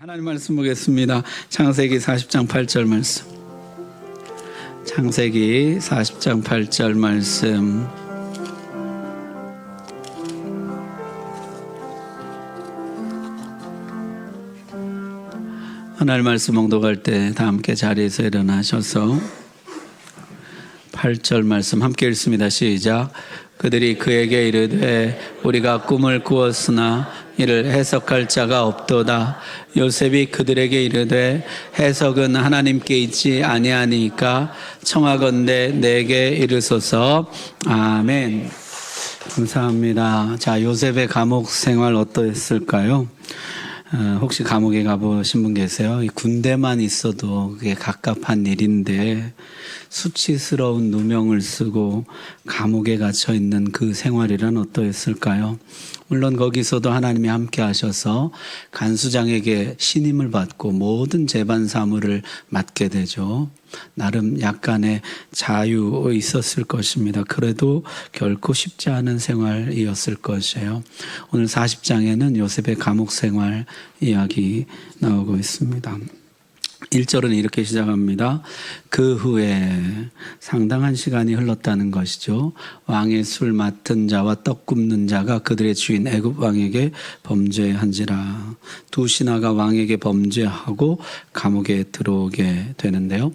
하나님 말씀 보겠습니다. 창세기 40장 8절 말씀. 창세기 40장 8절 말씀. 하나님 말씀 봉독할 때 다 함께 자리에서 일어나셔서 8절 말씀 함께 읽습니다. 시작. 그들이 그에게 이르되 우리가 꿈을 꾸었으나 이를 해석할 자가 없도다. 요셉이 그들에게 이르되 해석은 하나님께 있지 아니하니까 청하건대 내게 이르소서. 아멘. 감사합니다. 자, 요셉의 감옥 생활 어떠했을까요? 혹시 감옥에 가보신 분 계세요? 이 군대만 있어도 그게 갑갑한 일인데 수치스러운 누명을 쓰고 감옥에 갇혀 있는 그 생활이란 어떠했을까요? 물론 거기서도 하나님이 함께 하셔서 간수장에게 신임을 받고 모든 재반 사무를 맡게 되죠. 나름 약간의 자유 있었을 것입니다. 그래도 결코 쉽지 않은 생활이었을 것이에요. 오늘 40장에는 요셉의 감옥 생활 이야기 나오고 있습니다. 1절은 이렇게 시작합니다. 그 후에 상당한 시간이 흘렀다는 것이죠. 왕의 술 맡은 자와 떡 굽는 자가 그들의 주인 애굽 왕에게 범죄한지라. 두 신하가 왕에게 범죄하고 감옥에 들어오게 되는데요.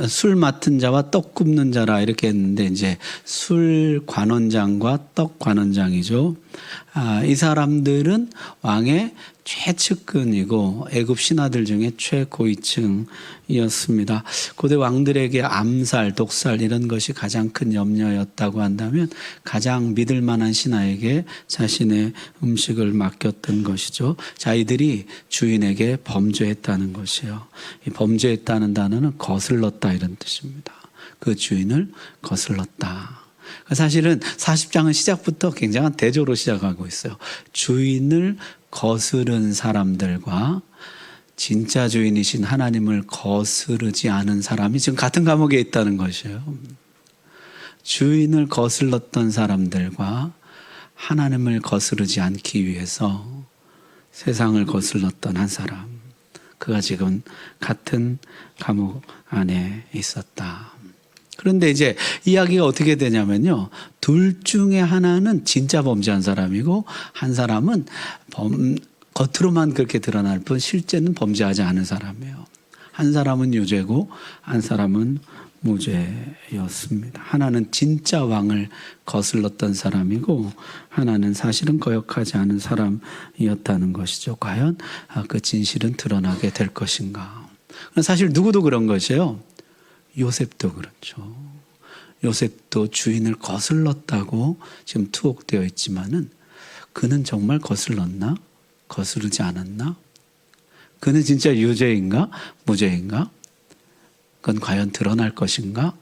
술 맡은 자와 떡 굽는 자라 이렇게 했는데 이제 술 관원장과 떡 관원장이죠. 이 사람들은 왕의 최측근이고 애굽 신하들 중에 최고위층이었습니다. 고대 왕들에게 암살, 독살 이런 것이 가장 큰 염려였다고 한다면 가장 믿을 만한 신하에게 자신의 음식을 맡겼던 것이죠. 자, 이들이 주인에게 범죄했다는 것이에요. 이 범죄했다는 단어는 거슬렀다 이런 뜻입니다. 그 주인을 거슬렀다. 사실은 40장은 시작부터 굉장한 대조로 시작하고 있어요. 주인을 거스른 사람들과 진짜 주인이신 하나님을 거스르지 않은 사람이 지금 같은 감옥에 있다는 것이에요. 주인을 거슬렀던 사람들과 하나님을 거스르지 않기 위해서 세상을 거슬렀던 한 사람, 그가 지금 같은 감옥 안에 있었다. 그런데 이제 이야기가 어떻게 되냐면요. 둘 중에 하나는 진짜 범죄한 사람이고 한 사람은 겉으로만 그렇게 드러날 뿐 실제는 범죄하지 않은 사람이에요. 한 사람은 유죄고 한 사람은 무죄였습니다. 하나는 진짜 왕을 거슬렀던 사람이고 하나는 사실은 거역하지 않은 사람이었다는 것이죠. 과연 그 진실은 드러나게 될 것인가. 사실 누구도 그런 것이에요. 요셉도 그렇죠. 요셉도 주인을 거슬렀다고 지금 투옥되어 있지만은 그는 정말 거슬렀나? 거스르지 않았나? 그는 진짜 유죄인가? 무죄인가? 그건 과연 드러날 것인가?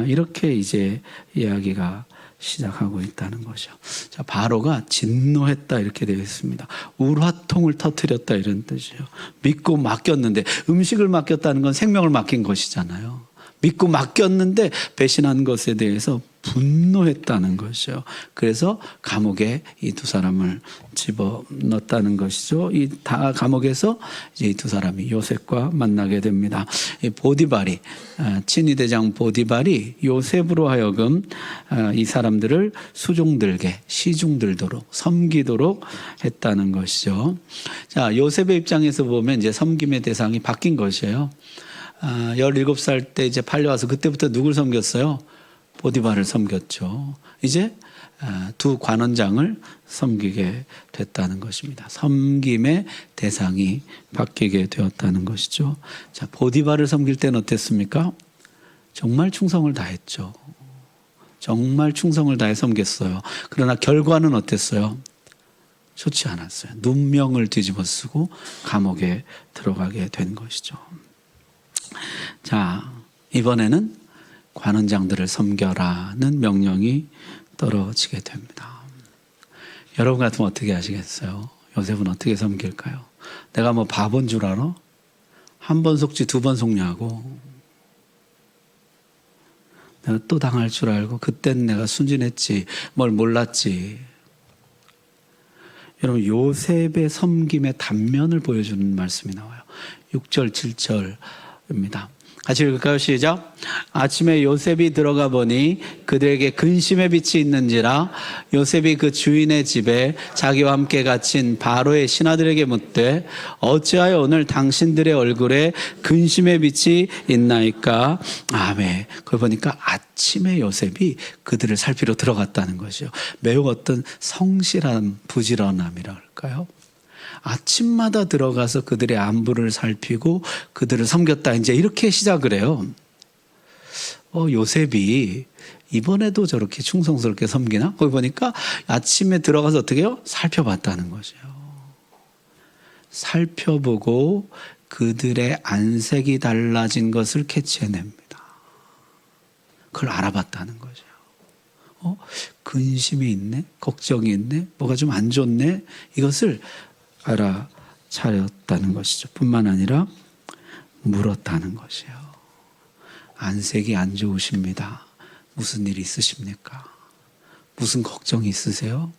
이렇게 이제 이야기가 시작하고 있다는 거죠. 자, 바로가 진노했다 이렇게 되어 있습니다. 울화통을 터뜨렸다 이런 뜻이에요. 믿고 맡겼는데 음식을 맡겼다는 건 생명을 맡긴 것이잖아요. 믿고 맡겼는데 배신한 것에 대해서 분노했다는 것이죠. 그래서 감옥에 이 두 사람을 집어넣었다는 것이죠. 이 감옥에서 이제 이 두 사람이 요셉과 만나게 됩니다. 이 보디발이 친위대장 보디발이 요셉으로 하여금 이 사람들을 수종들게 시중들도록 섬기도록 했다는 것이죠. 자, 요셉의 입장에서 보면 이제 섬김의 대상이 바뀐 것이에요. 17살 때 이제 팔려와서 그때부터 누굴 섬겼어요? 보디발을 섬겼죠. 이제 두 관원장을 섬기게 됐다는 것입니다. 섬김의 대상이 바뀌게 되었다는 것이죠. 자, 보디발을 섬길 때는 어땠습니까? 정말 충성을 다했죠. 정말 충성을 다해 섬겼어요. 그러나 결과는 어땠어요? 좋지 않았어요. 눈명을 뒤집어 쓰고 감옥에 들어가게 된 것이죠. 자, 이번에는 관원장들을 섬겨라는 명령이 떨어지게 됩니다. 여러분 같으면 어떻게 하시겠어요? 요셉은 어떻게 섬길까요? 내가 뭐 바본 줄 알아? 한 번 속지 두 번 속냐고. 내가 또 당할 줄 알고 그땐 내가 순진했지 뭘 몰랐지. 여러분, 요셉의 섬김의 단면을 보여주는 말씀이 나와요. 6절, 7절입니다. 같이 읽을까요? 시작. 아침에 요셉이 들어가 보니 그들에게 근심의 빛이 있는지라 요셉이 그 주인의 집에 자기와 함께 갇힌 바로의 신하들에게 묻되 어찌하여 오늘 당신들의 얼굴에 근심의 빛이 있나이까? 아멘. 그걸 보니까 아침에 요셉이 그들을 살피러 들어갔다는 것이요. 매우 어떤 성실한 부지런함이라 할까요? 아침마다 들어가서 그들의 안부를 살피고 그들을 섬겼다. 이제 이렇게 시작을 해요. 요셉이 이번에도 저렇게 충성스럽게 섬기나? 거기 보니까 아침에 들어가서 어떻게 해요? 살펴봤다는 거죠. 살펴보고 그들의 안색이 달라진 것을 캐치해냅니다. 그걸 알아봤다는 거죠. 근심이 있네? 걱정이 있네? 뭐가 좀 안 좋네? 이것을 알아차렸다는 것이죠. 뿐만 아니라 물었다는 것이에요. 안색이 안 좋으십니다. 무슨 일 있으십니까? 무슨 걱정이 있으세요?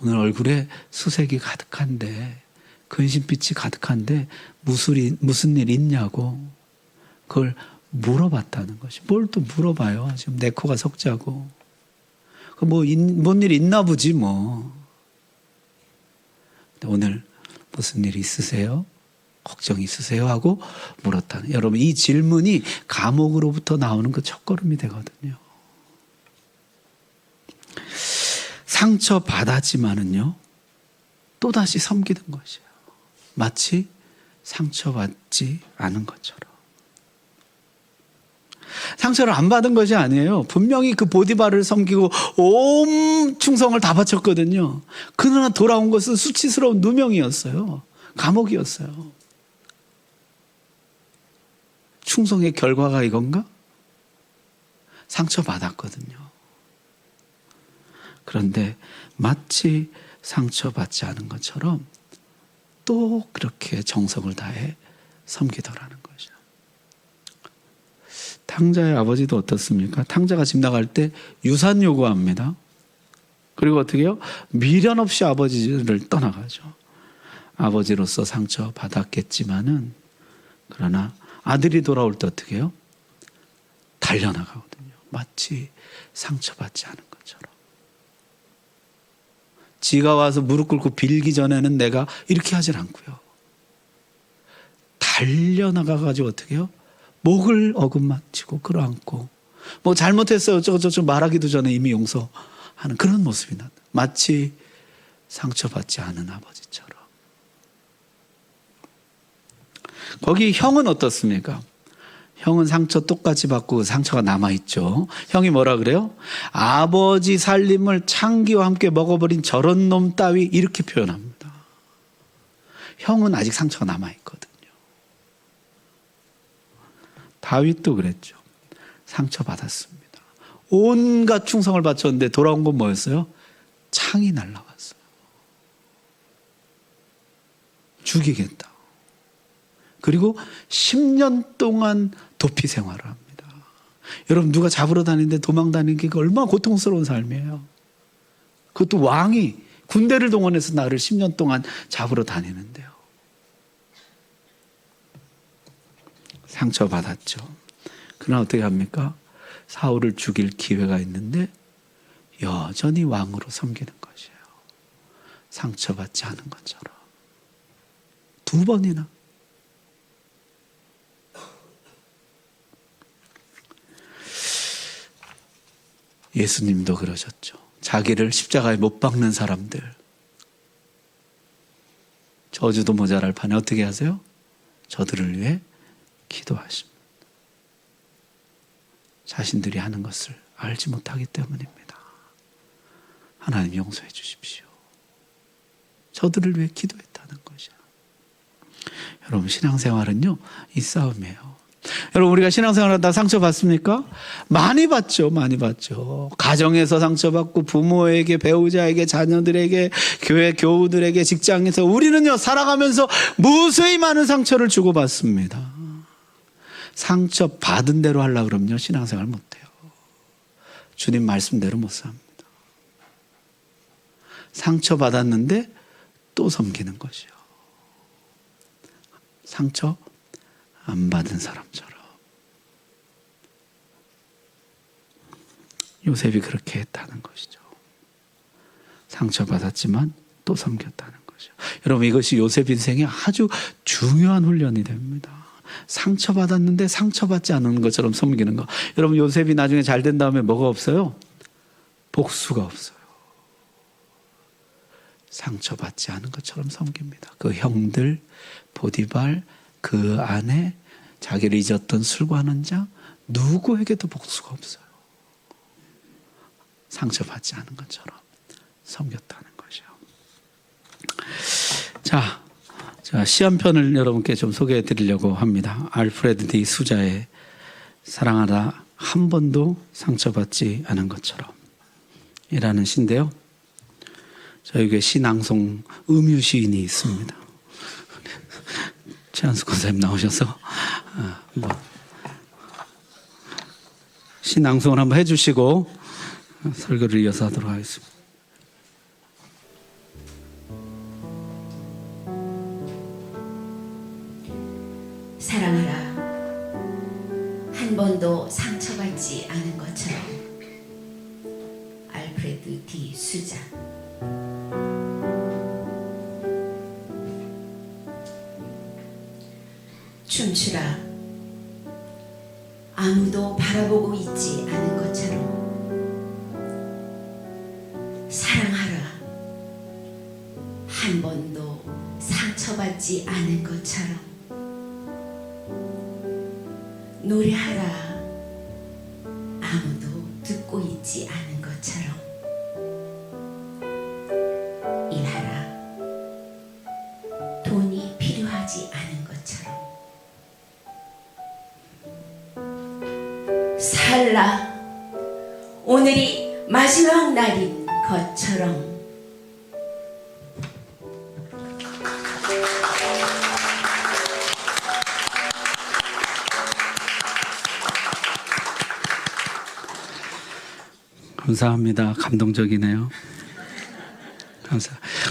오늘 얼굴에 수색이 가득한데, 근심빛이 가득한데 무슨 일 있냐고 그걸 물어봤다는 것이. 뭘 또 물어봐요. 지금 내 코가 석자고. 뭔 일 있나 보지 뭐. 오늘 무슨 일 있으세요? 걱정 있으세요? 하고 물었다는. 여러분, 이 질문이 감옥으로부터 나오는 그 첫걸음이 되거든요. 상처받았지만은요, 또다시 섬기는 것이에요. 마치 상처받지 않은 것처럼. 상처를 안 받은 것이 아니에요. 분명히 그 보디발을 섬기고 온 충성을 다 바쳤거든요. 그러나 돌아온 것은 수치스러운 누명이었어요. 감옥이었어요. 충성의 결과가 이건가? 상처받았거든요. 그런데 마치 상처받지 않은 것처럼 또 그렇게 정성을 다해 섬기더라는 거죠. 탕자의 아버지도 어떻습니까? 탕자가 집 나갈 때 유산 요구합니다. 그리고 어떻게 해요? 미련 없이 아버지를 떠나가죠. 아버지로서 상처받았겠지만은, 그러나 아들이 돌아올 때 어떻게 해요? 달려나가거든요. 마치 상처받지 않은 것처럼. 지가 와서 무릎 꿇고 빌기 전에는 내가 이렇게 하질 않고요. 달려나가가지고 어떻게 해요? 목을 어긋맞히고 끌어안고, 뭐 잘못했어요 어쩌고저쩌고 말하기도 전에 이미 용서하는 그런 모습이 난다. 마치 상처받지 않은 아버지처럼. 거기 형은 어떻습니까? 형은 상처 똑같이 받고 상처가 남아있죠. 형이 뭐라 그래요? 아버지 살림을 창기와 함께 먹어버린 저런 놈 따위, 이렇게 표현합니다. 형은 아직 상처가 남아있거든요. 다윗도 그랬죠. 상처받았습니다. 온갖 충성을 바쳤는데 돌아온 건 뭐였어요? 창이 날라왔어요. 죽이겠다. 그리고 10년 동안 도피 생활을 합니다. 여러분, 누가 잡으러 다니는데 도망 다니는 게 얼마나 고통스러운 삶이에요. 그것도 왕이 군대를 동원해서 나를 10년 동안 잡으러 다니는데요. 상처받았죠. 그러나 어떻게 합니까? 사울을 죽일 기회가 있는데 여전히 왕으로 섬기는 것이에요. 상처받지 않은 것처럼. 2번이나. 예수님도 그러셨죠. 자기를 십자가에 못 박는 사람들, 저주도 모자랄 판에 어떻게 하세요? 저들을 위해 기도하십니다. 자신들이 하는 것을 알지 못하기 때문입니다. 하나님 용서해 주십시오. 저들을 위해 기도했다는 것이야. 여러분, 신앙생활은요, 이 싸움이에요. 여러분, 우리가 신앙생활하다 상처받습니까? 많이 받죠. 많이 받죠. 가정에서 상처받고, 부모에게, 배우자에게, 자녀들에게, 교회 교우들에게, 직장에서 우리는요, 살아가면서 무수히 많은 상처를 주고받습니다. 상처 받은 대로 하려고 그러면요, 신앙생활 못해요. 주님 말씀대로 못 삽니다. 상처받았는데 또 섬기는 것이요. 상처 안 받은 사람처럼. 요셉이 그렇게 했다는 것이죠. 상처받았지만 또 섬겼다는 것이죠. 여러분, 이것이 요셉 인생의 아주 중요한 훈련이 됩니다. 상처받았는데 상처받지 않은 것처럼 섬기는 거. 여러분, 요셉이 나중에 잘 된 다음에 뭐가 없어요? 복수가 없어요. 상처받지 않은 것처럼 섬깁니다. 그 형들, 보디발, 그 아내, 자기를 잊었던 술관원 자, 누구에게도 복수가 없어요. 상처받지 않은 것처럼 섬겼다는 것이요. 자, 시 한 편을 여러분께 좀 소개해 드리려고 합니다. 알프레드 디 수자의 사랑하다 한 번도 상처받지 않은 것처럼 이라는 시인데요. 저에게 시낭송 음유 시인이 있습니다. 최한수 권사님 나오셔서 시낭송을 한번 해주시고 설교를 이어서 하도록 하겠습니다. 사랑하라 한 번도 상처받지 않은 것처럼. 알프레드 디 수자. 춤추라 아무도 바라보고 있지 않은 것처럼. 사랑하라 한 번도 상처받지 않은 것처럼. 노래하라 아무도 듣고 있지 않은 것처럼. 일하라 돈이 필요하지 않은 것처럼. 살라 오늘이 마지막 날인 것처럼. 감사합니다. 감동적이네요.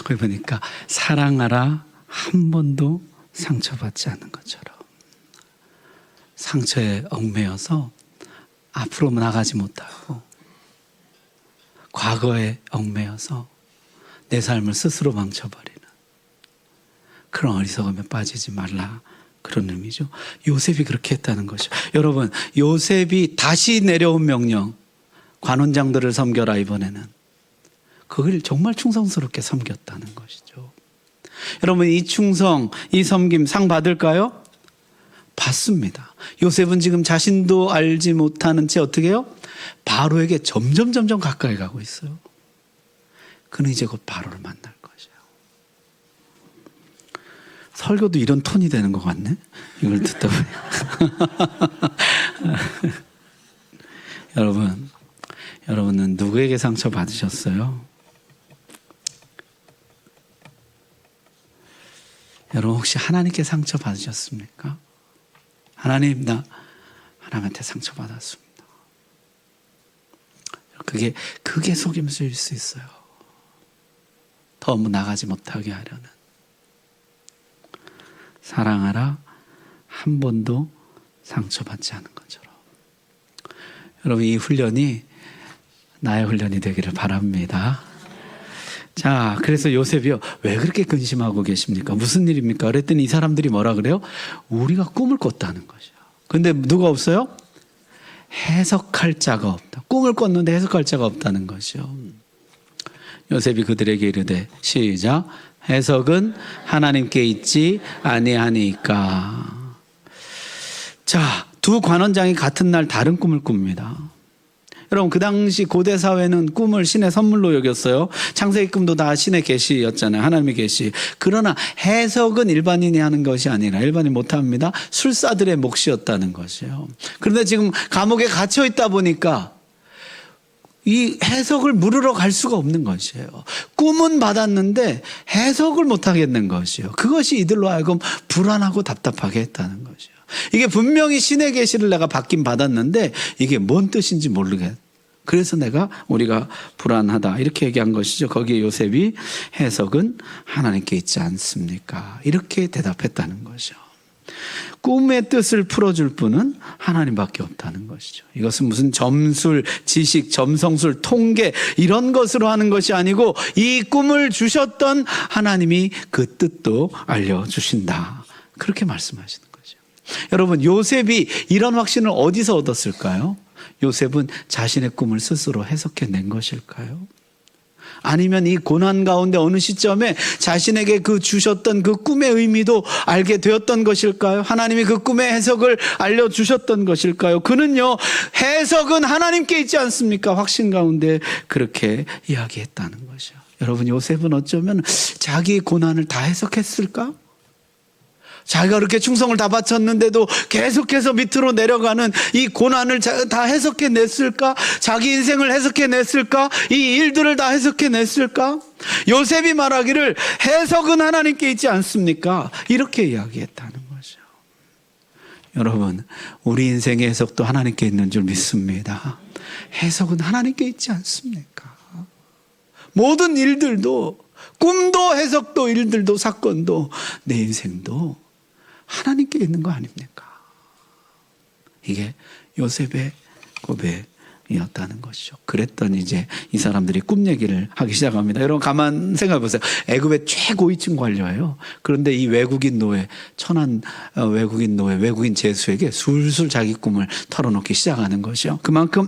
거기 보니까 사랑하라 한 번도 상처받지 않는 것처럼. 상처에 얽매여서 앞으로 나가지 못하고 과거에 얽매여서 내 삶을 스스로 망쳐버리는 그런 어리석음에 빠지지 말라, 그런 의미죠. 요셉이 그렇게 했다는 것이죠. 여러분, 요셉이 다시 내려온 명령, 관원장들을 섬겨라, 이번에는 그걸 정말 충성스럽게 섬겼다는 것이죠. 여러분, 이 충성, 이 섬김 상 받을까요? 받습니다. 요셉은 지금 자신도 알지 못하는 채 어떻게 해요? 바로에게 점점 가까이 가고 있어요. 그는 이제 곧 바로를 만날 것이에요. 설교도 이런 톤이 되는 것 같네, 이걸 듣다 보니. 여러분은 누구에게 상처 받으셨어요? 여러분, 혹시 하나님께 상처 받으셨습니까? 하나님, 나 하나님한테 상처 받았습니다. 그게 속임수일 수 있어요. 더 나가지 못하게 하려는. 사랑하라 한 번도 상처받지 않은 것처럼. 여러분, 이 훈련이 나의 훈련이 되기를 바랍니다. 자, 그래서 요셉이요, 왜 그렇게 근심하고 계십니까? 무슨 일입니까? 그랬더니 이 사람들이 뭐라 그래요? 우리가 꿈을 꿨다는 것이요. 근데 누가 없어요? 해석할 자가 없다. 꿈을 꿨는데 해석할 자가 없다는 것이요. 요셉이 그들에게 이르되, 시작, 해석은 하나님께 있지 아니하니까. 자, 두 관원장이 같은 날 다른 꿈을 꿉니다. 여러분, 그 당시 고대 사회는 꿈을 신의 선물로 여겼어요. 창세기 꿈도 다 신의 계시였잖아요. 하나님의 계시. 그러나 해석은 일반인이 하는 것이 아니라, 일반인 못합니다, 술사들의 몫이었다는 것이에요. 그런데 지금 감옥에 갇혀 있다 보니까 이 해석을 물으러 갈 수가 없는 것이에요. 꿈은 받았는데 해석을 못 하겠는 것이에요. 그것이 이들로 하여금 불안하고 답답하게 했다는 것이에요. 이게 분명히 신의 계시를 내가 받긴 받았는데 이게 뭔 뜻인지 모르겠. 그래서 우리가 불안하다 이렇게 얘기한 것이죠. 거기에 요셉이 해석은 하나님께 있지 않습니까? 이렇게 대답했다는 거죠. 꿈의 뜻을 풀어줄 분은 하나님밖에 없다는 것이죠. 이것은 무슨 점술, 지식, 점성술, 통계 이런 것으로 하는 것이 아니고 이 꿈을 주셨던 하나님이 그 뜻도 알려주신다. 그렇게 말씀하시는 거죠. 여러분, 요셉이 이런 확신을 어디서 얻었을까요? 요셉은 자신의 꿈을 스스로 해석해낸 것일까요? 아니면 이 고난 가운데 어느 시점에 자신에게 그 주셨던 그 꿈의 의미도 알게 되었던 것일까요? 하나님이 그 꿈의 해석을 알려주셨던 것일까요? 그는요, 해석은 하나님께 있지 않습니까? 확신 가운데 그렇게 이야기했다는 것이요. 여러분, 요셉은 어쩌면 자기 고난을 다 해석했을까? 자기가 그렇게 충성을 다 바쳤는데도 계속해서 밑으로 내려가는 이 고난을 다 해석해냈을까? 자기 인생을 해석해냈을까? 이 일들을 다 해석해냈을까? 요셉이 말하기를 해석은 하나님께 있지 않습니까? 이렇게 이야기했다는 거죠. 여러분, 우리 인생의 해석도 하나님께 있는 줄 믿습니다. 해석은 하나님께 있지 않습니까? 모든 일들도, 꿈도 해석도 일들도 사건도 내 인생도 하나님께 있는 거 아닙니까? 이게 요셉의 고백이었다는 것이죠. 그랬더니 이제 이 사람들이 꿈 얘기를 하기 시작합니다. 여러분 가만 생각해 보세요. 애굽의 최고위층 관료예요. 그런데 이 외국인 노예, 천한 외국인 노예, 외국인 제수에게 술술 자기 꿈을 털어놓기 시작하는 것이요. 그만큼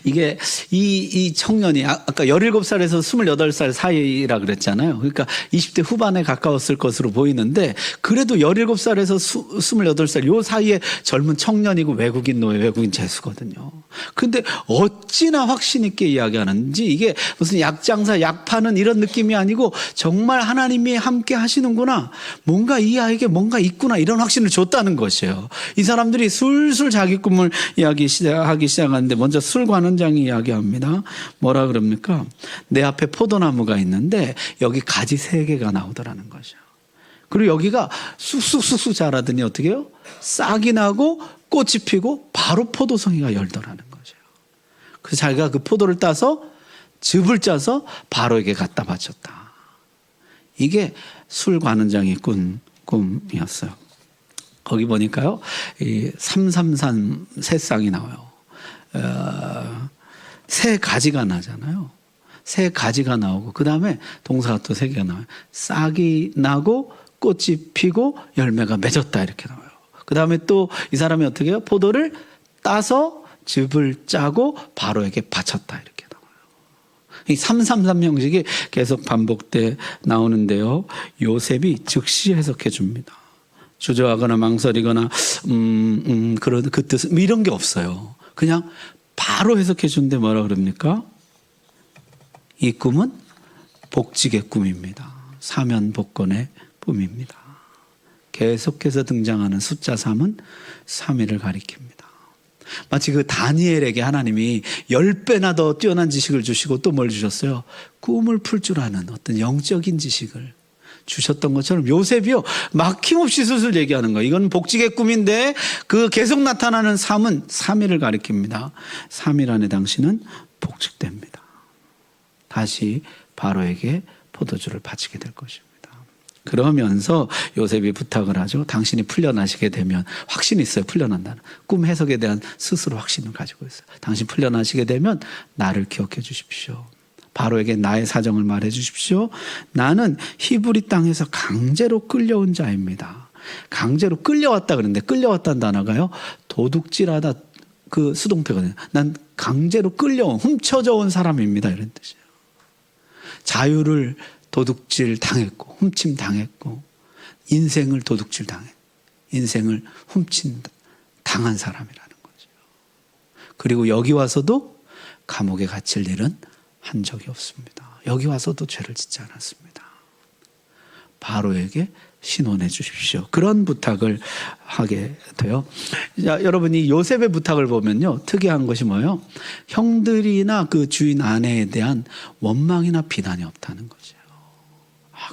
이게 이 청년이 아까 17살에서 28살 사이라 그랬잖아요. 그러니까 20대 후반에 가까웠을 것으로 보이는데 그래도 17살에서 28살 요 사이에 젊은 청년이고 외국인 노예, 외국인 제수거든요. 근데 어찌나 확신 있게 이야기하는지 이게 무슨 약장사, 약 파는 이런 느낌이 아니고 정말 하나님이 함께 하시는구나. 뭔가 이 아이에게 뭔가 있구나. 이런 확신을 줬다는 것이에요. 이 사람들이 술술 자기 꿈을 하기 시작하는데 먼저 술 관원장이 이야기합니다. 뭐라 그럽니까? 내 앞에 포도나무가 있는데 여기 가지 3개가 나오더라는 거죠. 그리고 여기가 쑥쑥쑥쑥 자라더니 어떻게 해요? 싹이 나고 꽃이 피고 바로 포도송이가 열더라는 거죠. 그래서 자기가 그 포도를 따서 즙을 짜서 바로에게 갖다 바쳤다. 이게 술 관원장이 꾼 꿈이었어요. 거기 보니까요, 이 333 새 쌍이 나와요. 새 가지가 나잖아요. 새 가지가 나오고 그 다음에 동사가 또 3개가 나와요. 싹이 나고 꽃이 피고 열매가 맺었다 이렇게 나와요. 그 다음에 또 이 사람이 어떻게 해요? 포도를 따서 즙을 짜고 바로에게 바쳤다 이렇게 나와요. 이 333 형식이 계속 반복돼 나오는데요. 요셉이 즉시 해석해 줍니다. 주저하거나 망설이거나 그런 그 뜻 이런 게 없어요. 그냥 바로 해석해 주는데 뭐라 그럽니까? 이 꿈은 복직의 꿈입니다. 사면복권의 꿈입니다. 계속해서 등장하는 숫자 3은 3일을 가리킵니다. 마치 그 다니엘에게 하나님이 10배나 더 뛰어난 지식을 주시고 또 뭘 주셨어요? 꿈을 풀 줄 아는 어떤 영적인 지식을 주셨던 것처럼 요셉이요 막힘없이 슬슬 얘기하는 거예요. 이건 복직의 꿈인데 그 계속 나타나는 3은 3일을 가리킵니다. 3일 안에 당신은 복직됩니다. 다시 바로에게 포도주를 바치게 될 것입니다. 그러면서 요셉이 부탁을 하죠. 당신이 풀려나시게 되면 확신이 있어요. 풀려난다는 꿈 해석에 대한 스스로 확신을 가지고 있어요. 당신 풀려나시게 되면 나를 기억해 주십시오. 바로에게 나의 사정을 말해 주십시오. 나는 히브리 땅에서 강제로 끌려온 자입니다. 강제로 끌려왔다 그러는데 끌려왔다는 단어가요. 도둑질하다 그 수동태거든요. 난 강제로 끌려온 훔쳐져 온 사람입니다. 이런 뜻이에요. 자유를 도둑질 당했고 훔침 당했고 인생을 도둑질 당했고 인생을 훔친 당한 사람이라는 거죠. 그리고 여기 와서도 감옥에 갇힐 일은 한 적이 없습니다. 여기 와서도 죄를 짓지 않았습니다. 바로에게 신원해 주십시오. 그런 부탁을 하게 돼요. 자, 여러분이 요셉의 부탁을 보면요. 특이한 것이 뭐예요? 형들이나 그 주인 아내에 대한 원망이나 비난이 없다는 거죠.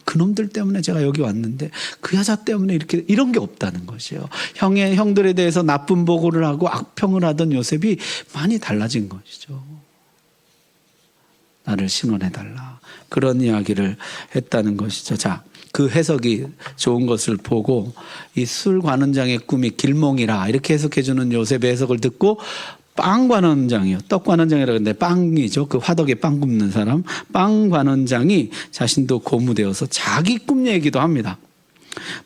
그놈들 때문에 제가 여기 왔는데 그 여자 때문에 이렇게 이런 게 없다는 것이에요. 형들에 대해서 나쁜 보고를 하고 악평을 하던 요셉이 많이 달라진 것이죠. 나를 신원해달라. 그런 이야기를 했다는 것이죠. 자, 그 해석이 좋은 것을 보고 이 술 관원장의 꿈이 길몽이라 이렇게 해석해주는 요셉의 해석을 듣고 빵 관원장이요. 떡 관원장이라고 하는데 빵이죠. 그 화덕에 빵 굽는 사람. 빵 관원장이 자신도 고무되어서 자기 꿈 얘기도 합니다.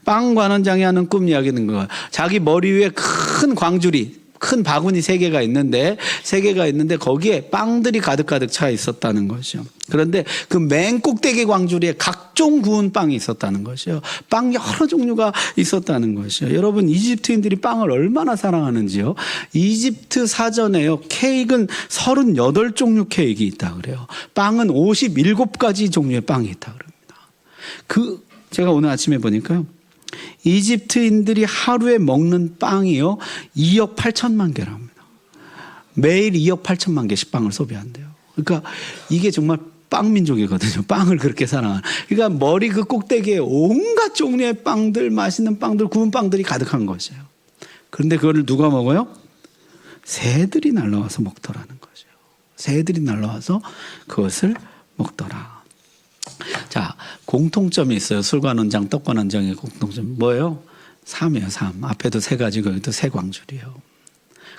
빵 관원장이 하는 꿈 이야기는 거예요. 자기 머리 위에 큰 광주리, 큰 바구니 3개가 있는데 거기에 빵들이 가득가득 차 있었다는 것이요. 그런데 그 맨 꼭대기 광주리에 각종 구운 빵이 있었다는 것이요. 빵 여러 종류가 있었다는 것이요. 여러분, 이집트인들이 빵을 얼마나 사랑하는지요. 이집트 사전에요. 케이크는 38종류 케이크가 있다 그래요. 빵은 57가지 종류의 빵이 있다 그럽니다. 제가 오늘 아침에 보니까요. 이집트인들이 하루에 먹는 빵이요 2억 8천만 개랍니다. 매일 2억 8천만 개씩 빵을 소비한대요. 그러니까 이게 정말 빵 민족이거든요. 빵을 그렇게 사랑하는. 그러니까 머리 그 꼭대기에 온갖 종류의 빵들, 맛있는 빵들, 구운 빵들이 가득한 것이에요. 그런데 그거를 누가 먹어요? 새들이 날라와서 먹더라는 거죠. 새들이 날라와서 그것을 먹더라. 자, 공통점이 있어요. 술관원장, 떡관원장의 공통점 뭐예요? 3이에요. 3. 앞에도 3가지, 거기도 3광줄이에요.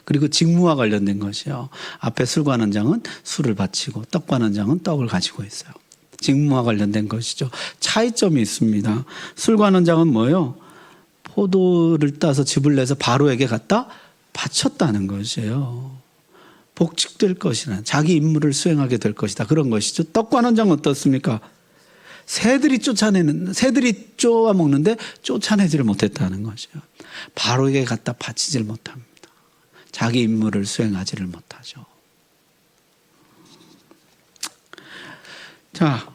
그리고 직무와 관련된 것이요. 앞에 술관원장은 술을 바치고 떡관원장은 떡을 가지고 있어요. 직무와 관련된 것이죠. 차이점이 있습니다. 술관원장은 뭐예요? 포도를 따서 즙을 내서 바로에게 갖다 바쳤다는 것이에요. 복직될 것이라는, 자기 임무를 수행하게 될 것이다, 그런 것이죠. 떡관원장은 어떻습니까? 새들이 쪼아 먹는데 쫓아내지를 못했다는 것이에요. 바로에게 갖다 바치질 못합니다. 자기 임무를 수행하지를 못하죠. 자,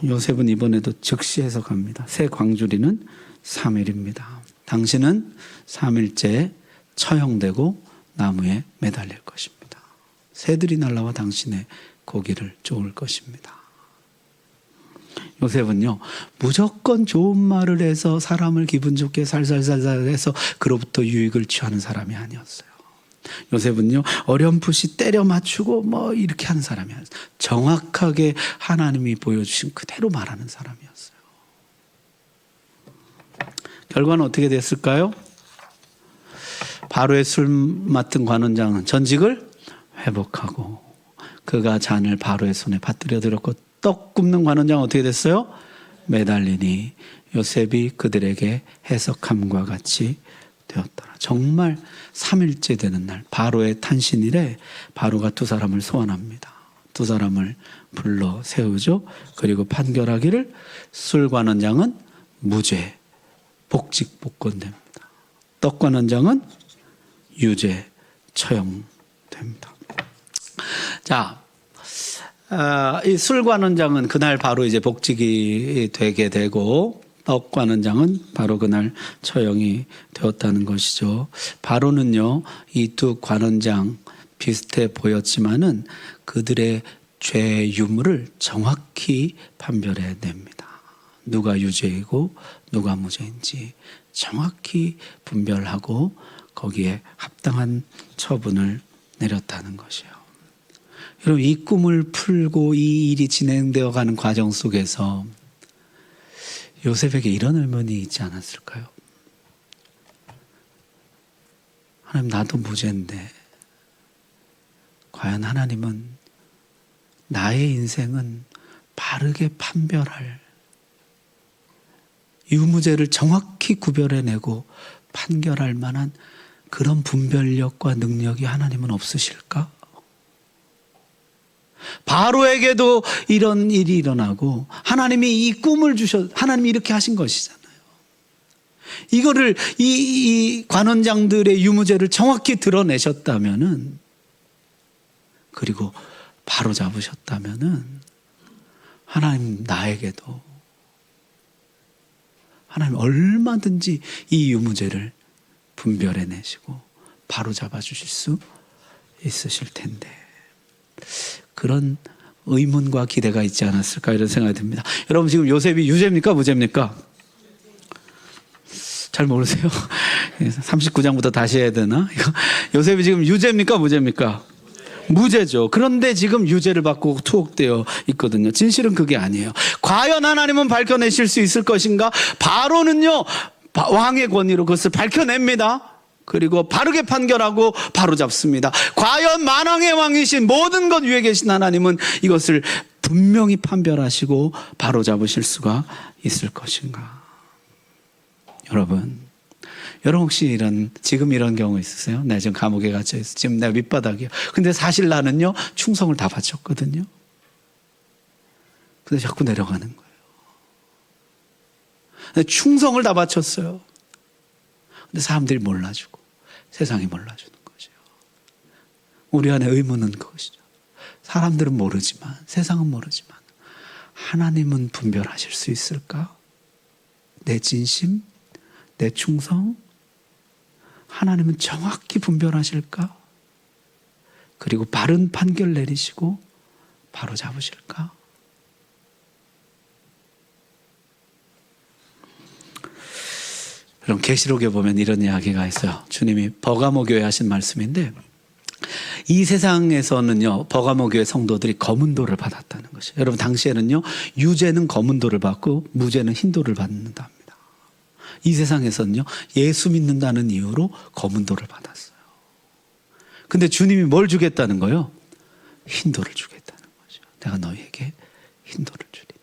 요셉은 이번에도 즉시 해석합니다. 새 광주리는 3일입니다. 당신은 3일째 처형되고 나무에 매달릴 것입니다. 새들이 날라와 당신의 고기를 쪼을 것입니다. 요셉은요, 무조건 좋은 말을 해서 사람을 기분 좋게 살살살살 해서 그로부터 유익을 취하는 사람이 아니었어요. 요셉은요, 어렴풋이 때려 맞추고 뭐 이렇게 하는 사람이 아니었어요. 정확하게 하나님이 보여주신 그대로 말하는 사람이었어요. 결과는 어떻게 됐을까요? 바로의 술 맡은 관원장은 전직을 회복하고 그가 잔을 바로의 손에 받들여 들었고 떡 굽는 관원장은 어떻게 됐어요? 매달리니 요셉이 그들에게 해석함과 같이 되었더라. 정말 3일째 되는 날 바로의 탄신일에 바로가 2사람을 소환합니다. 2사람을 불러 세우죠. 그리고 판결하기를 술관원장은 무죄, 복직 복권됩니다. 떡관원장은 유죄, 처형됩니다. 자, 이 술관원장은 그날 바로 이제 복직이 되게 되고 떡관원장은 바로 그날 처형이 되었다는 것이죠. 바로는요, 이 2 관원장 비슷해 보였지만은 그들의 죄 유무를 정확히 판별해 냅니다. 누가 유죄이고 누가 무죄인지 정확히 분별하고 거기에 합당한 처분을 내렸다는 것이에요. 여러분, 이 꿈을 풀고 이 일이 진행되어 가는 과정 속에서 요셉에게 이런 의문이 있지 않았을까요? 하나님, 나도 무죄인데 과연 하나님은 나의 인생은 바르게 판별할, 유무죄를 정확히 구별해내고 판결할 만한 그런 분별력과 능력이 하나님은 없으실까? 바로에게도 이런 일이 일어나고 하나님이 이 꿈을 하나님이 이렇게 하신 것이잖아요. 이거를 이 관원장들의 유무죄를 정확히 드러내셨다면은, 그리고 바로 잡으셨다면은 하나님 나에게도 하나님 얼마든지 이 유무죄를 분별해내시고 바로 잡아주실 수 있으실 텐데, 그런 의문과 기대가 있지 않았을까 이런 생각이 듭니다. 여러분 지금 요셉이 유죄입니까 무죄입니까? 잘 모르세요? 39장부터 다시 해야 되나? 요셉이 지금 유죄입니까 무죄입니까? 무죄죠. 그런데 지금 유죄를 받고 투옥되어 있거든요. 진실은 그게 아니에요. 과연 하나님은 밝혀내실 수 있을 것인가? 바로는요 왕의 권위로 그것을 밝혀냅니다. 그리고 바르게 판결하고 바로잡습니다. 과연 만왕의 왕이신 모든 것 위에 계신 하나님은 이것을 분명히 판별하시고 바로잡으실 수가 있을 것인가? 여러분 혹시 지금 이런 경우 있으세요? 나 지금 감옥에 갇혀 있어. 지금 내가 밑바닥이에요. 근데 사실 나는요 충성을 다 바쳤거든요. 근데 자꾸 내려가는 거예요. 충성을 다 바쳤어요. 근데 사람들이 몰라주고 세상이 몰라주는 거죠. 우리 안에 의문은 그것이죠. 사람들은 모르지만 세상은 모르지만 하나님은 분별하실 수 있을까? 내 진심, 내 충성, 하나님은 정확히 분별하실까? 그리고 바른 판결 내리시고 바로 잡으실까? 그럼 계시록에 보면 이런 이야기가 있어요. 주님이 버가모 교회 하신 말씀인데 이 세상에서는요 버가모 교회 성도들이 검은 돌을 받았다는 것이에요. 여러분 당시에는요 유죄는 검은 돌을 받고 무죄는 흰 돌을 받는다 합니다. 이 세상에서는요 예수 믿는다는 이유로 검은 돌을 받았어요. 근데 주님이 뭘 주겠다는 거예요? 흰 돌을 주겠다는 거죠. 내가 너희에게 흰 돌을 주리니.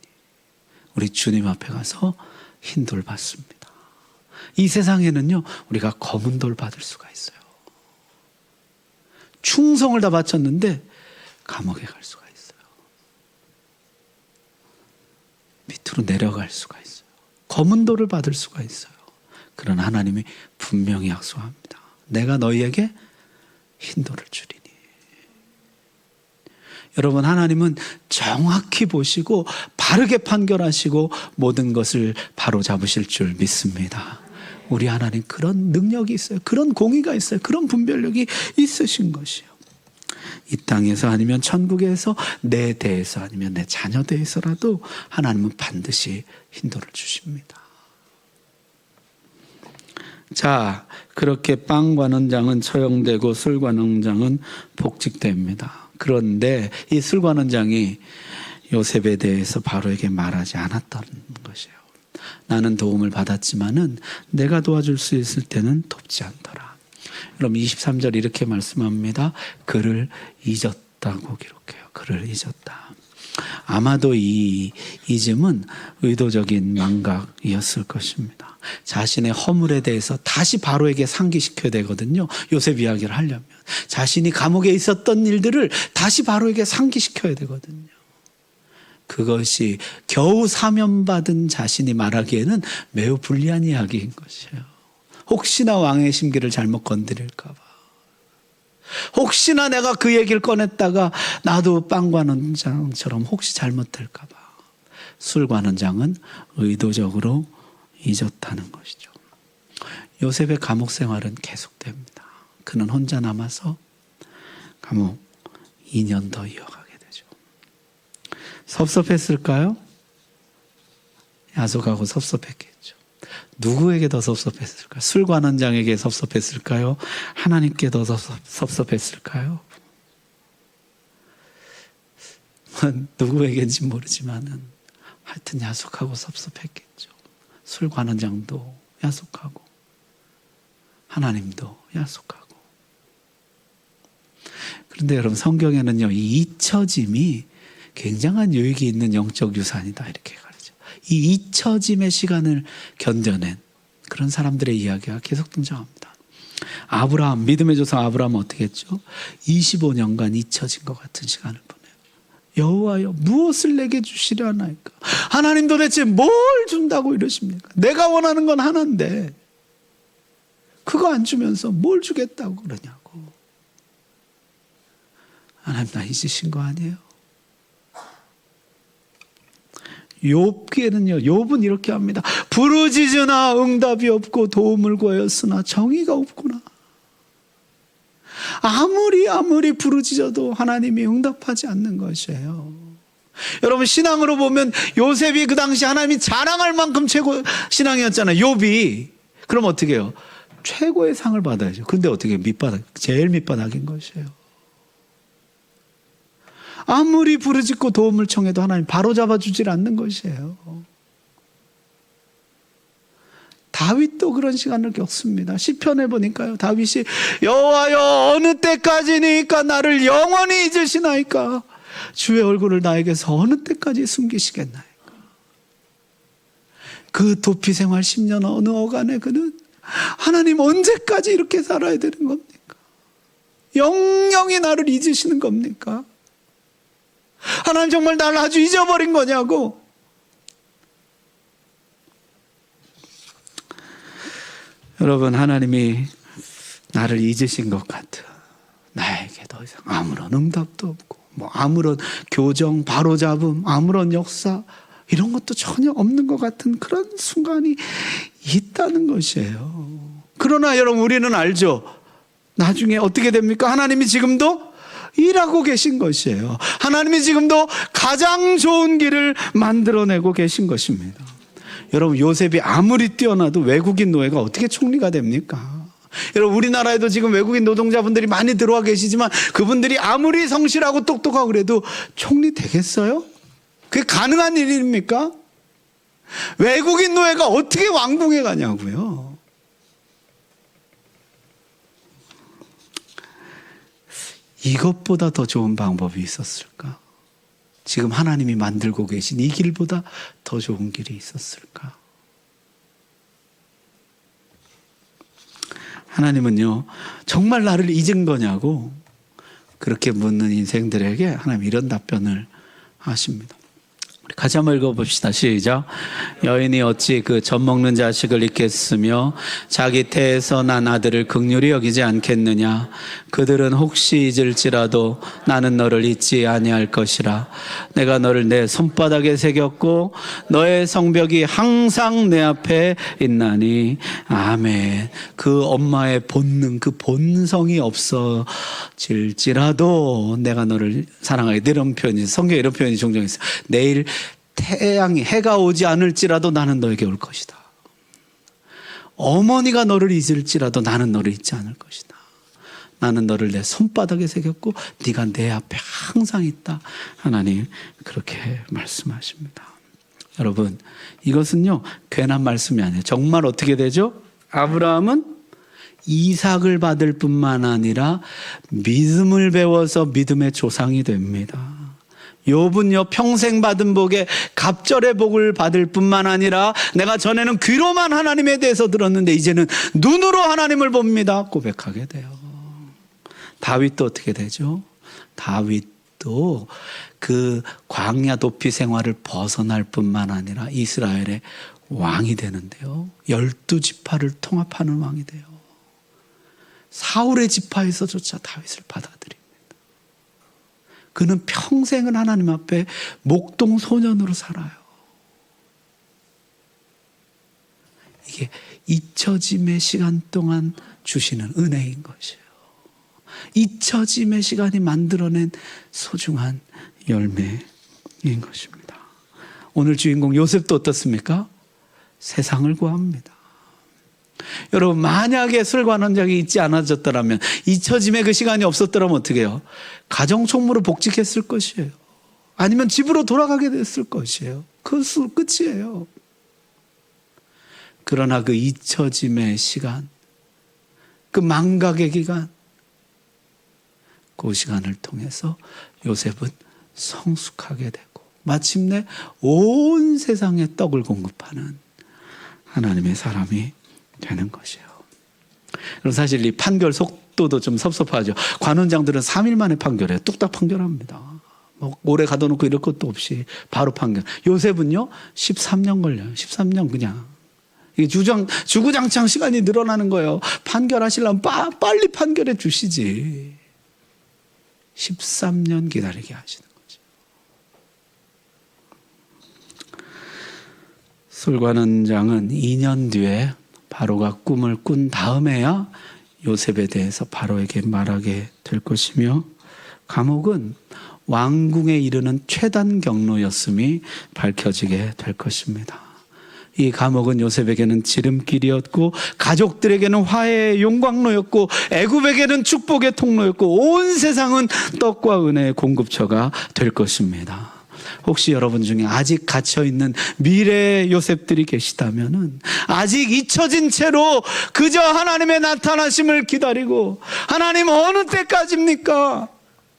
우리 주님 앞에 가서 흰 돌 받습니다. 이 세상에는요 우리가 검은 돌 받을 수가 있어요. 충성을 다 바쳤는데 감옥에 갈 수가 있어요. 밑으로 내려갈 수가 있어요. 검은 돌을 받을 수가 있어요. 그러나 하나님이 분명히 약속합니다. 내가 너희에게 흰 돌을 주리니. 여러분 하나님은 정확히 보시고 바르게 판결하시고 모든 것을 바로 잡으실 줄 믿습니다. 우리 하나님 그런 능력이 있어요. 그런 공의가 있어요. 그런 분별력이 있으신 것이에요. 이 땅에서 아니면 천국에서 내 대해서 아니면 내 자녀 대해서라도 하나님은 반드시 흰돌을 주십니다. 자, 그렇게 빵 관원장은 처형되고 술 관원장은 복직됩니다. 그런데 이 술 관원장이 요셉에 대해서 바로에게 말하지 않았다는 것이에요. 나는 도움을 받았지만은 내가 도와줄 수 있을 때는 돕지 않더라. 여러분 23절 이렇게 말씀합니다. 그를 잊었다고 기록해요. 그를 잊었다. 아마도 이 잊음은 의도적인 망각이었을 것입니다. 자신의 허물에 대해서 다시 바로에게 상기시켜야 되거든요. 요셉 이야기를 하려면 자신이 감옥에 있었던 일들을 다시 바로에게 상기시켜야 되거든요. 그것이 겨우 사면받은 자신이 말하기에는 매우 불리한 이야기인 것이에요. 혹시나 왕의 심기를 잘못 건드릴까 봐. 혹시나 내가 그 얘기를 꺼냈다가 나도 빵관원장처럼 혹시 잘못될까 봐. 술관원장은 의도적으로 잊었다는 것이죠. 요셉의 감옥 생활은 계속됩니다. 그는 혼자 남아서 감옥 2년 더 이어가게 되죠. 섭섭했을까요? 야속하고 섭섭했겠죠. 누구에게 더 섭섭했을까요? 술관원장에게 섭섭했을까요? 하나님께 더 섭섭했을까요? 누구에게인지 모르지만은 하여튼 야속하고 섭섭했겠죠. 술관원장도 야속하고 하나님도 야속하고. 그런데 여러분 성경에는요 이 잊혀짐이 굉장한 유익이 있는 영적 유산이다 이렇게 가르쳐. 이 잊혀짐의 시간을 견뎌낸 그런 사람들의 이야기가 계속 등장합니다. 아브라함, 믿음의 조상 아브라함은 어떻게 했죠? 25년간 잊혀진 것 같은 시간을 보내요. 여호와여 무엇을 내게 주시려나이까? 하나님 도대체 뭘 준다고 이러십니까? 내가 원하는 건 하나인데 그거 안 주면서 뭘 주겠다고 그러냐고. 하나님 나 잊으신 거 아니에요? 욥기에는요, 욥은 이렇게 합니다. 부르짖으나 응답이 없고 도움을 구하였으나 정의가 없구나. 아무리 부르짖어도 하나님이 응답하지 않는 것이에요. 여러분, 신앙으로 보면 요셉이 그 당시 하나님이 자랑할 만큼 최고 신앙이었잖아요. 욥이. 그럼 어떻게 해요? 최고의 상을 받아야죠. 근데 어떻게 해요? 제일 밑바닥인 것이에요. 아무리 부르짖고 도움을 청해도 하나님 바로 잡아주질 않는 것이에요. 다윗도 그런 시간을 겪습니다. 시편에 보니까요, 다윗이 여호와여 어느 때까지니까 나를 영원히 잊으시나이까? 주의 얼굴을 나에게서 어느 때까지 숨기시겠나이까? 그 도피 생활 10년 어느 어간에 그는 하나님 언제까지 이렇게 살아야 되는 겁니까? 영영이 나를 잊으시는 겁니까? 하나님 정말 나를 아주 잊어버린 거냐고. 여러분, 하나님이 나를 잊으신 것 같아. 나에게 더 이상 아무런 응답도 없고 아무런 교정, 바로잡음, 아무런 역사 이런 것도 전혀 없는 것 같은 그런 순간이 있다는 것이에요. 그러나 여러분, 우리는 알죠. 나중에 어떻게 됩니까? 하나님이 지금도 일하고 계신 것이에요. 하나님이 지금도 가장 좋은 길을 만들어내고 계신 것입니다. 여러분, 요셉이 아무리 뛰어나도 외국인 노예가 어떻게 총리가 됩니까? 여러분, 우리나라에도 지금 외국인 노동자분들이 많이 들어와 계시지만 그분들이 아무리 성실하고 똑똑하고 그래도 총리 되겠어요? 그게 가능한 일입니까? 외국인 노예가 어떻게 왕궁에 가냐고요. 이것보다 더 좋은 방법이 있었을까? 지금 하나님이 만들고 계신 이 길보다 더 좋은 길이 있었을까? 하나님은요, 정말 나를 잊은 거냐고 그렇게 묻는 인생들에게 하나님 이런 답변을 하십니다. 우리 같이 한번 읽어봅시다. 시작. 여인이 어찌 그 젖 먹는 자식을 잊겠으며 자기 태에서 난 아들을 긍휼히 여기지 않겠느냐. 그들은 혹시 잊을지라도 나는 너를 잊지 아니할 것이라. 내가 너를 내 손바닥에 새겼고 너의 성벽이 항상 내 앞에 있나니. 아멘. 그 엄마의 본능, 그 본성이 없어질지라도 내가 너를 사랑하게. 이런 표현이, 성경에 이런 표현이 종종 있어요. 내일 해가 오지 않을지라도 나는 너에게 올 것이다. 어머니가 너를 잊을지라도 나는 너를 잊지 않을 것이다. 나는 너를 내 손바닥에 새겼고 네가 내 앞에 항상 있다. 하나님 그렇게 말씀하십니다. 여러분, 이것은요 괜한 말씀이 아니에요. 정말 어떻게 되죠? 아브라함은 이삭을 받을 뿐만 아니라 믿음을 배워서 믿음의 조상이 됩니다. 욥은요 평생 받은 복에 갑절의 복을 받을 뿐만 아니라 내가 전에는 귀로만 하나님에 대해서 들었는데 이제는 눈으로 하나님을 봅니다 고백하게 돼요. 다윗도 어떻게 되죠? 다윗도 그 광야 도피 생활을 벗어날 뿐만 아니라 이스라엘의 왕이 되는데요, 12지파를 통합하는 왕이 돼요. 사울의 지파에서조차 다윗을 받아들입니다. 그는 평생을 하나님 앞에 목동 소년으로 살아요. 이게 잊혀짐의 시간 동안 주시는 은혜인 것이에요. 잊혀짐의 시간이 만들어낸 소중한 열매인 것입니다. 오늘 주인공 요셉도 어떻습니까? 세상을 구합니다. 여러분, 만약에 술관원장이 있지 않아졌더라면, 잊혀짐의 그 시간이 없었더라면 어떻게 해요? 가정총무로 복직했을 것이에요. 아니면 집으로 돌아가게 됐을 것이에요. 그것으로 끝이에요. 그러나 그 잊혀짐의 시간, 그 망각의 기간, 그 시간을 통해서 요셉은 성숙하게 되고 마침내 온 세상에 떡을 공급하는 하나님의 사람이 되는 것이에요. 그럼 사실 이 판결 속도도 좀 섭섭하죠. 관원장들은 3일 만에 판결해요. 뚝딱 판결합니다. 뭐 오래 가둬놓고 이럴 것도 없이 바로 판결. 요셉은요 13년 걸려요. 13년 그냥. 이게 주구장창 시간이 늘어나는 거예요. 판결하시려면 빨리 판결해 주시지. 13년 기다리게 하시는 거죠. 술관원장은 2년 뒤에 바로가 꿈을 꾼 다음에야 요셉에 대해서 바로에게 말하게 될 것이며, 감옥은 왕궁에 이르는 최단 경로였음이 밝혀지게 될 것입니다. 이 감옥은 요셉에게는 지름길이었고 가족들에게는 화해의 용광로였고 애굽에게는 축복의 통로였고 온 세상은 떡과 은혜의 공급처가 될 것입니다. 혹시 여러분 중에 아직 갇혀있는 미래의 요셉들이 계시다면은 아직 잊혀진 채로 그저 하나님의 나타나심을 기다리고 하나님 어느 때까지입니까?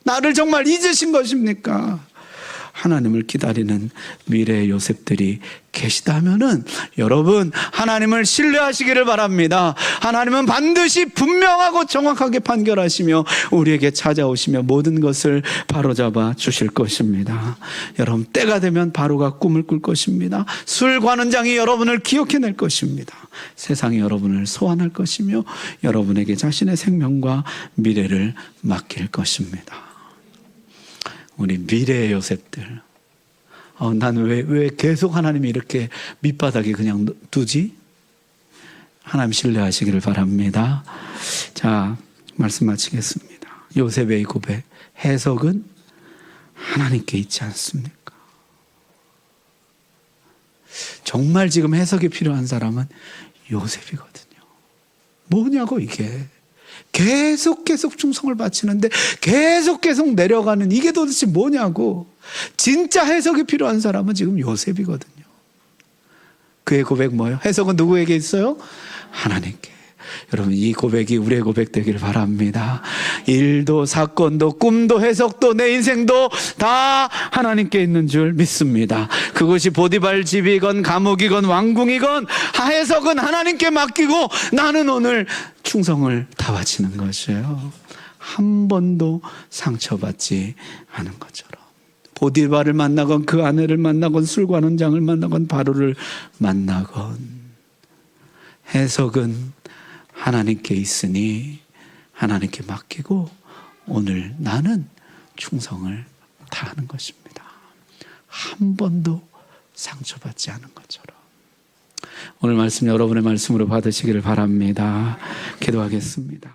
나를 정말 잊으신 것입니까? 하나님을 기다리는 미래의 요셉들이 계시다면은 여러분 하나님을 신뢰하시기를 바랍니다. 하나님은 반드시 분명하고 정확하게 판결하시며 우리에게 찾아오시며 모든 것을 바로잡아 주실 것입니다. 여러분 때가 되면 바로가 꿈을 꿀 것입니다. 술 관원장이 여러분을 기억해낼 것입니다. 세상이 여러분을 소환할 것이며 여러분에게 자신의 생명과 미래를 맡길 것입니다. 우리 미래의 요셉들. 나는 왜 계속 하나님이 이렇게 밑바닥에 그냥 두지? 하나님 신뢰하시기를 바랍니다. 자, 말씀 마치겠습니다. 요셉의 이 고백, 해석은 하나님께 있지 않습니까? 정말 지금 해석이 필요한 사람은 요셉이거든요. 뭐냐고 이게. 계속 충성을 바치는데 계속 내려가는 이게 도대체 뭐냐고. 진짜 해석이 필요한 사람은 지금 요셉이거든요. 그의 고백 뭐예요? 해석은 누구에게 있어요? 하나님께. 여러분 이 고백이 우리의 고백 되기를 바랍니다. 일도 사건도 꿈도 해석도 내 인생도 다 하나님께 있는 줄 믿습니다. 그것이 보디발 집이건 감옥이건 왕궁이건 해석은 하나님께 맡기고 나는 오늘 충성을 다 바치는 것이에요. 한 번도 상처받지 않은 것처럼. 보디발을 만나건 그 아내를 만나건 술관원장을 만나건 바로를 만나건 해석은 하나님께 있으니 하나님께 맡기고 오늘 나는 충성을 다하는 것입니다. 한 번도 상처받지 않은 것처럼. 오늘 말씀 여러분의 말씀으로 받으시기를 바랍니다. 기도하겠습니다.